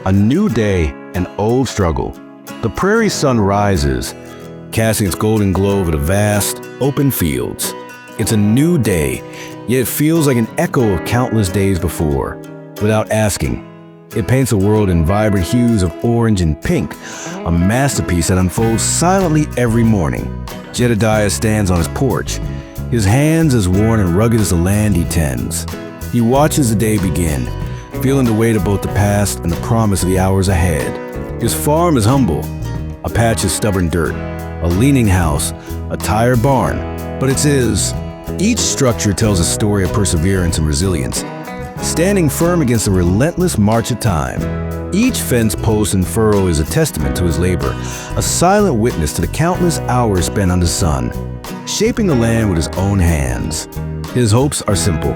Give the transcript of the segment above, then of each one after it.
A new day, an old struggle. The prairie sun rises, casting its golden glow over the vast, open fields. It's a new day, yet it feels like an echo of countless days before. Without asking, it paints a world in vibrant hues of orange and pink, a masterpiece that unfolds silently every morning. Jedediah stands on his porch, his hands as worn and rugged as the land he tends. He watches the day begin, feeling the weight of both the past and the promise of the hours ahead. His farm is humble, a patch of stubborn dirt, a leaning house, a tired barn, but it's his. Each structure tells a story of perseverance and resilience, standing firm against the relentless march of time. Each fence post and furrow is a testament to his labor, a silent witness to the countless hours spent under the sun, shaping the land with his own hands. His hopes are simple: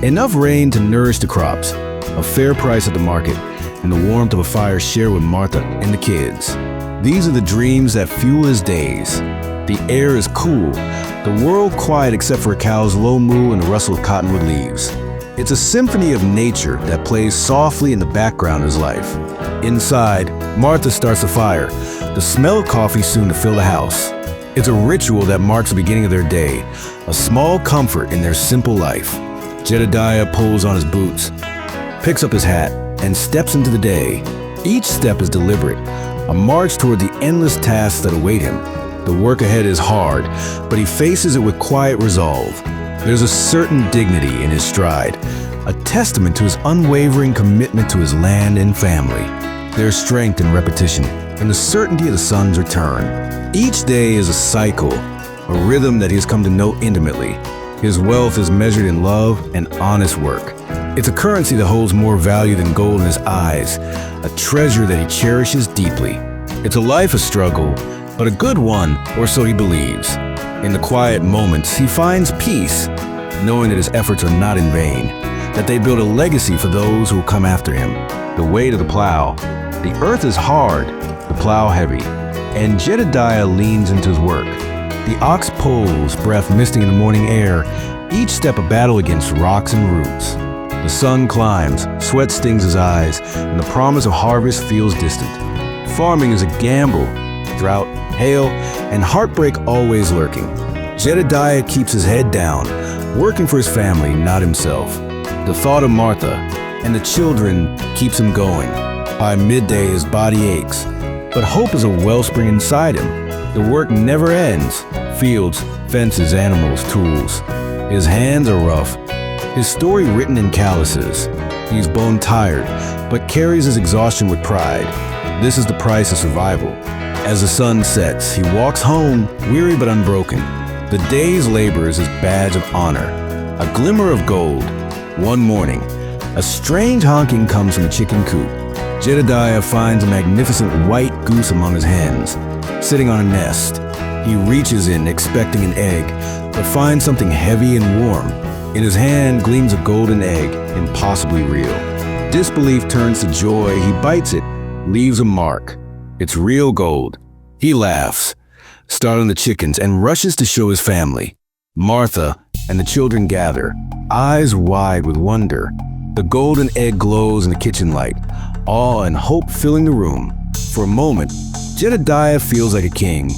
enough rain to nourish the crops, a fair price at the market, and the warmth of a fire shared with Martha and the kids. These are the dreams that fuel his days. The air is cool, the world quiet except for a cow's low moo and the rustle of cottonwood leaves. It's a symphony of nature that plays softly in the background of his life. Inside, Martha starts the fire, the smell of coffee soon to fill the house. It's a ritual that marks the beginning of their day, a small comfort in their simple life. Jedediah pulls on his boots, picks up his hat, and steps into the day. Each step is deliberate, a march toward the endless tasks that await him. The work ahead is hard, but he faces it with quiet resolve. There's a certain dignity in his stride, a testament to his unwavering commitment to his land and family. There's strength in repetition, and the certainty of the sun's return. Each day is a cycle, a rhythm that he has come to know intimately. His wealth is measured in love and honest work. It's a currency that holds more value than gold in his eyes, a treasure that he cherishes deeply. It's a life of struggle, but a good one, or so he believes. In the quiet moments, he finds peace, knowing that his efforts are not in vain, that they build a legacy for those who will come after him. The weight of the plow. The earth is hard, the plow heavy, and Jedediah leans into his work. The ox pulls, breath misting in the morning air, each step a battle against rocks and roots. The sun climbs, sweat stings his eyes, and the promise of harvest feels distant. Farming is a gamble, drought, hail, and heartbreak always lurking. Jedediah keeps his head down, working for his family, not himself. The thought of Martha and the children keeps him going. By midday, his body aches, but hope is a wellspring inside him. The work never ends. Fields, fences, animals, tools. His hands are rough, his story written in calluses. He's bone tired, but carries his exhaustion with pride. This is the price of survival. As the sun sets, he walks home, weary but unbroken. The day's labor is his badge of honor. A glimmer of gold. One morning, a strange honking comes from the chicken coop. Jedediah finds a magnificent white goose among his hens, sitting on a nest. He reaches in, expecting an egg, but finds something heavy and warm. In his hand gleams a golden egg, impossibly real. Disbelief turns to joy. He bites it, leaves a mark. It's real gold. He laughs, startling the chickens, and rushes to show his family. Martha and the children gather, eyes wide with wonder. The golden egg glows in the kitchen light, awe and hope filling the room. For a moment, Jedediah feels like a king.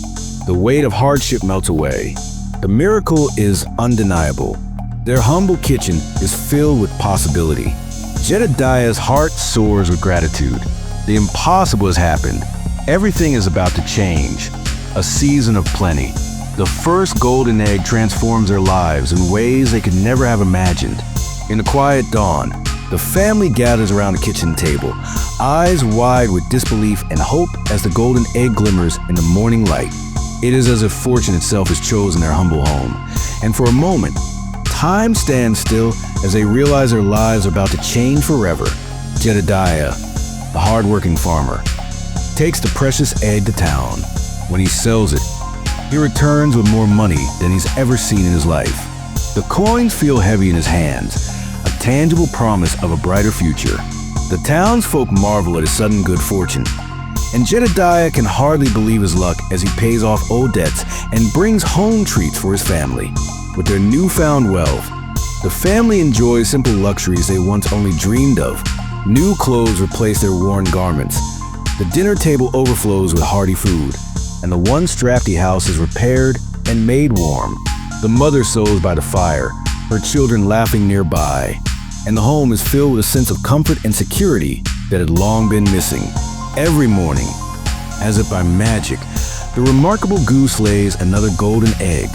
The weight of hardship melts away. The miracle is undeniable. Their humble kitchen is filled with possibility. Jedediah's heart soars with gratitude. The impossible has happened. Everything is about to change. A season of plenty. The first golden egg transforms their lives in ways they could never have imagined. In the quiet dawn, the family gathers around the kitchen table, eyes wide with disbelief and hope as the golden egg glimmers in the morning light. It is as if fortune itself has chosen their humble home. And for a moment, time stands still as they realize their lives are about to change forever. Jedediah, the hard-working farmer, takes the precious egg to town. When he sells it, he returns with more money than he's ever seen in his life. The coins feel heavy in his hands, a tangible promise of a brighter future. The townsfolk marvel at his sudden good fortune, and Jedediah can hardly believe his luck as he pays off old debts and brings home treats for his family. With their newfound wealth, the family enjoys simple luxuries they once only dreamed of. New clothes replace their worn garments. The dinner table overflows with hearty food, and the once drafty house is repaired and made warm. The mother sews by the fire, her children laughing nearby, and the home is filled with a sense of comfort and security that had long been missing. Every morning, as if by magic, the remarkable Goose lays another golden egg.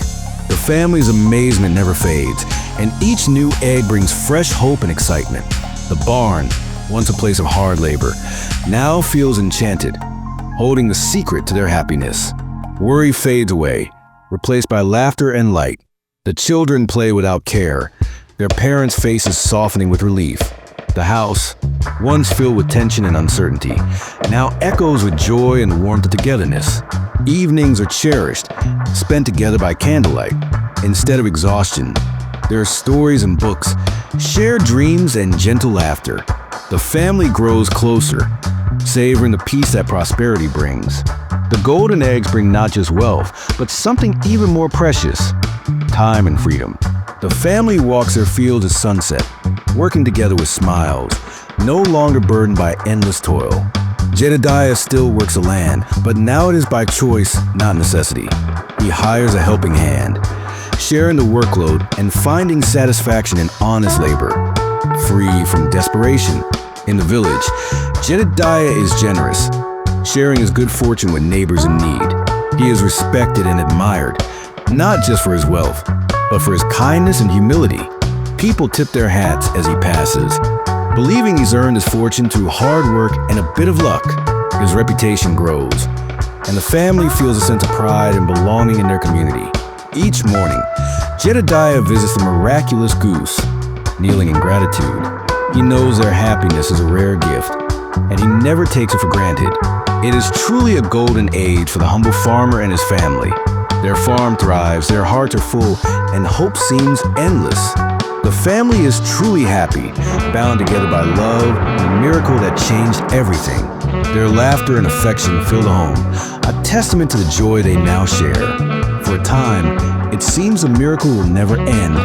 The family's amazement never fades, and each new egg brings fresh hope and excitement. The barn, once a place of hard labor, now feels enchanted, holding the secret to their happiness. Worry fades away, replaced by laughter and light. The children play without care, their parents' faces softening with relief. The house, once filled with tension and uncertainty, now echoes with joy and the warmth of togetherness. Evenings are cherished, spent together by candlelight. Instead of exhaustion, there are stories and books, shared dreams and gentle laughter. The family grows closer, savoring the peace that prosperity brings. The golden eggs bring not just wealth, but something even more precious: time and freedom. The family walks their fields at sunset, working together with smiles, no longer burdened by endless toil. Jedediah still works the land, but now it is by choice, not necessity. He hires a helping hand, sharing the workload and finding satisfaction in honest labor. Free from desperation. In the village, Jedediah is generous, sharing his good fortune with neighbors in need. He is respected and admired, not just for his wealth, but for his kindness and humility. People tip their hats as he passes, believing he's earned his fortune through hard work and a bit of luck. His reputation grows, and the family feels a sense of pride and belonging in their community. Each morning, Jedediah visits the miraculous Goose, kneeling in gratitude. He knows their happiness is a rare gift, and he never takes it for granted. It is truly a golden age for the humble farmer and his family. Their farm thrives, their hearts are full, and hope seems endless. The family is truly happy, bound together by love, a miracle that changed everything. Their laughter and affection fill the home, a testament to the joy they now share. For a time, it seems the miracle will never end.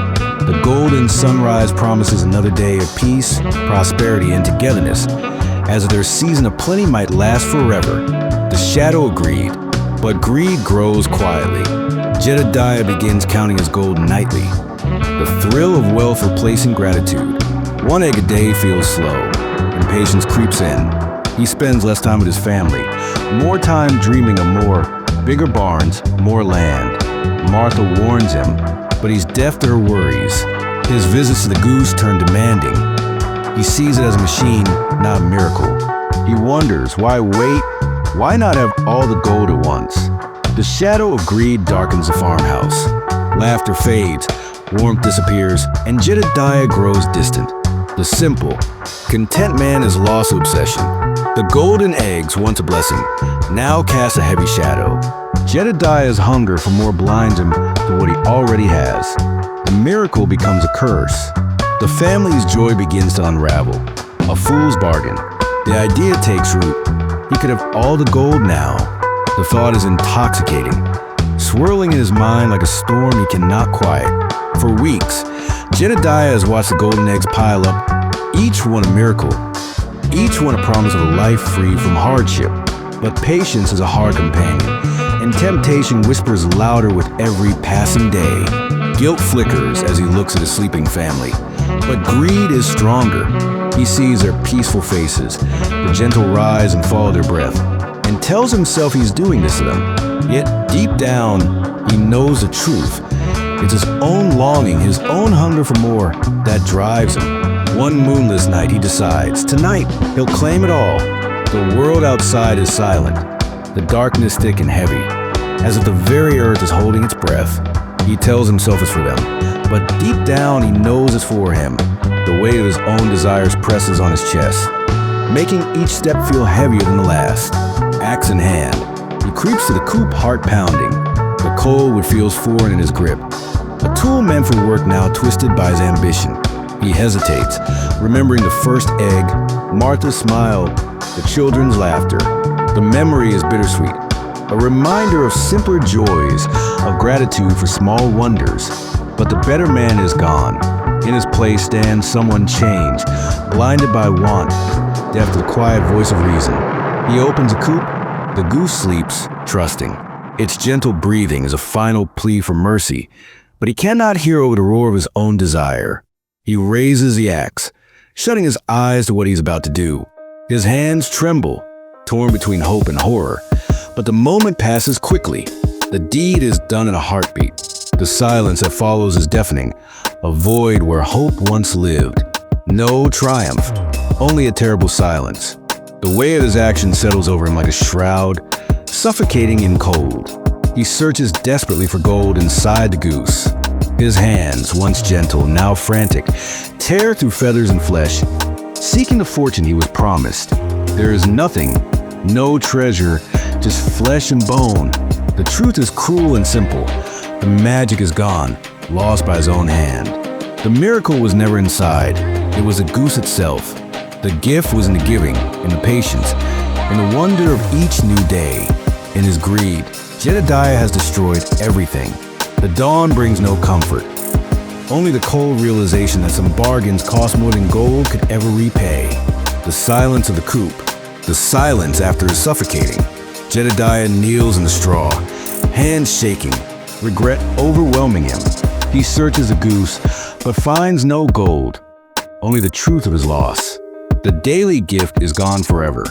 The golden sunrise promises another day of peace, prosperity, and togetherness, as if their season of plenty might last forever. The shadow of greed, but greed grows quietly. Jedediah begins counting his gold nightly, the thrill of wealth replacing gratitude. One egg a day feels slow. Impatience creeps in. He spends less time with his family, more time dreaming of more, bigger barns, more land. Martha warns him, but he's deaf to her worries. His visits to the Goose turn demanding. He sees it as a machine, not a miracle. He wonders, why wait? Why not have all the gold at once? The shadow of greed darkens the farmhouse. Laughter fades, warmth disappears, and Jedediah grows distant. The simple, content man is lost to obsession. The golden eggs, once a blessing, now cast a heavy shadow. Jedediah's hunger for more blinds him to what he already has. The miracle becomes a curse. The family's joy begins to unravel. A fool's bargain. The idea takes root. He could have all the gold now. The thought is intoxicating, swirling in his mind like a storm he cannot quiet. For weeks, Jedediah has watched the golden eggs pile up, each one a miracle, each one a promise of a life free from hardship. But patience is a hard companion, and temptation whispers louder with every passing day. Guilt flickers as he looks at his sleeping family, but greed is stronger. He sees their peaceful faces, the gentle rise and fall of their breath, and tells himself he's doing this to them. Yet deep down, he knows the truth. It's his own longing, his own hunger for more, that drives him. One moonless night, he decides, tonight, he'll claim it all. The world outside is silent, the darkness thick and heavy, as if the very earth is holding its breath. He tells himself it's for them, but deep down he knows it's for him. The weight of his own desires presses on his chest, making each step feel heavier than the last. Axe in hand, he creeps to the coop, heart pounding. The cold wood feels foreign in his grip, a tool meant for work now twisted by his ambition. He hesitates, remembering the first egg, Martha's smile, the children's laughter. The memory is bittersweet, a reminder of simpler joys, of gratitude for small wonders. But the better man is gone. In his place stands someone changed, blinded by want, deaf to the quiet voice of reason. He opens a coop. The goose sleeps, trusting. Its gentle breathing is a final plea for mercy, but he cannot hear over the roar of his own desire. He raises the axe, shutting his eyes to what he's about to do. His hands tremble, torn between hope and horror, but the moment passes quickly. The deed is done in a heartbeat. The silence that follows is deafening, a void where hope once lived. No triumph, only a terrible silence. The weight of his action settles over him like a shroud, suffocating in cold. He searches desperately for gold inside the goose. His hands, once gentle, now frantic, tear through feathers and flesh, seeking the fortune he was promised. There is nothing, no treasure, just flesh and bone. The truth is cruel and simple. The magic is gone, lost by his own hand. The miracle was never inside. It was the goose itself. The gift was in the giving, in the patience, in the wonder of each new day. In his greed, Jedediah has destroyed everything. The dawn brings no comfort. Only the cold realization that some bargains cost more than gold could ever repay. The silence of the coop. The silence after his suffocating. Jedediah kneels in the straw, hands shaking, regret overwhelming him. He searches the goose, but finds no gold, only the truth of his loss. The daily gift is gone forever.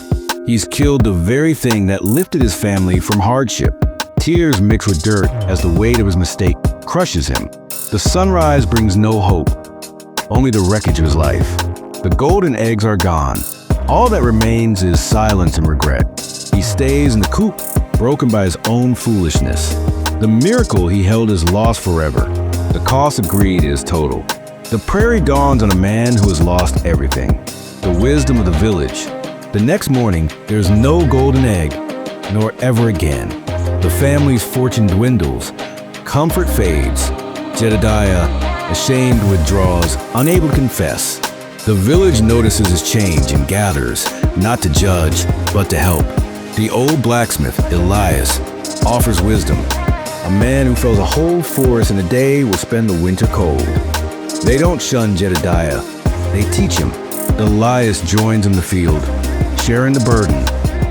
He's killed the very thing that lifted his family from hardship. Tears mix with dirt as the weight of his mistake crushes him. The sunrise brings no hope, only the wreckage of his life. The golden eggs are gone. All that remains is silence and regret. He stays in the coop, broken by his own foolishness. The miracle he held is lost forever. The cost of greed is total. The prairie dawns on a man who has lost everything. The wisdom of the village. The next morning, there's no golden egg, nor ever again. The family's fortune dwindles. Comfort fades. Jedediah, ashamed, withdraws, unable to confess. The village notices his change and gathers, not to judge, but to help. The old blacksmith, Elias, offers wisdom. A man who fells a whole forest in a day will spend the winter cold. They don't shun Jedediah. They teach him. Elias joins in the field, sharing the burden.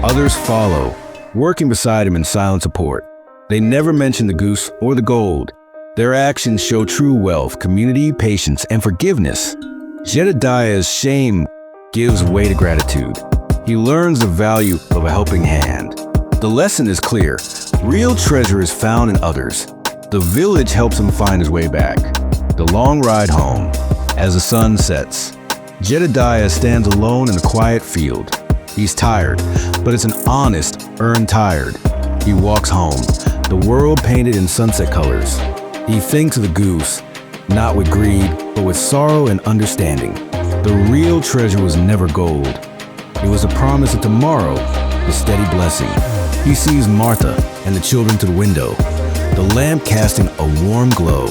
Others follow, working beside him in silent support. They never mention the goose or the gold. Their actions show true wealth, community, patience, and forgiveness. Jedediah's shame gives way to gratitude. He learns the value of a helping hand. The lesson is clear. Real treasure is found in others. The village helps him find his way back. The long ride home. As the sun sets, Jedediah stands alone in a quiet field. He's tired, but it's an honest, earned tired. He walks home, the world painted in sunset colors. He thinks of the goose, not with greed, but with sorrow and understanding. The real treasure was never gold. It was a promise of tomorrow, the steady blessing. He sees Martha and the children to the window, the lamp casting a warm glow.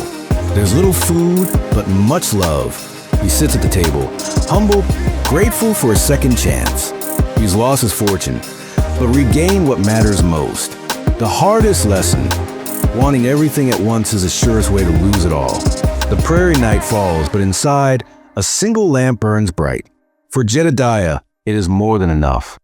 There's little food, but much love. He sits at the table, humble, grateful for a second chance. He's lost his fortune, but regained what matters most. The hardest lesson, wanting everything at once is the surest way to lose it all. The prairie night falls, but inside, a single lamp burns bright. For Jedediah, it is more than enough.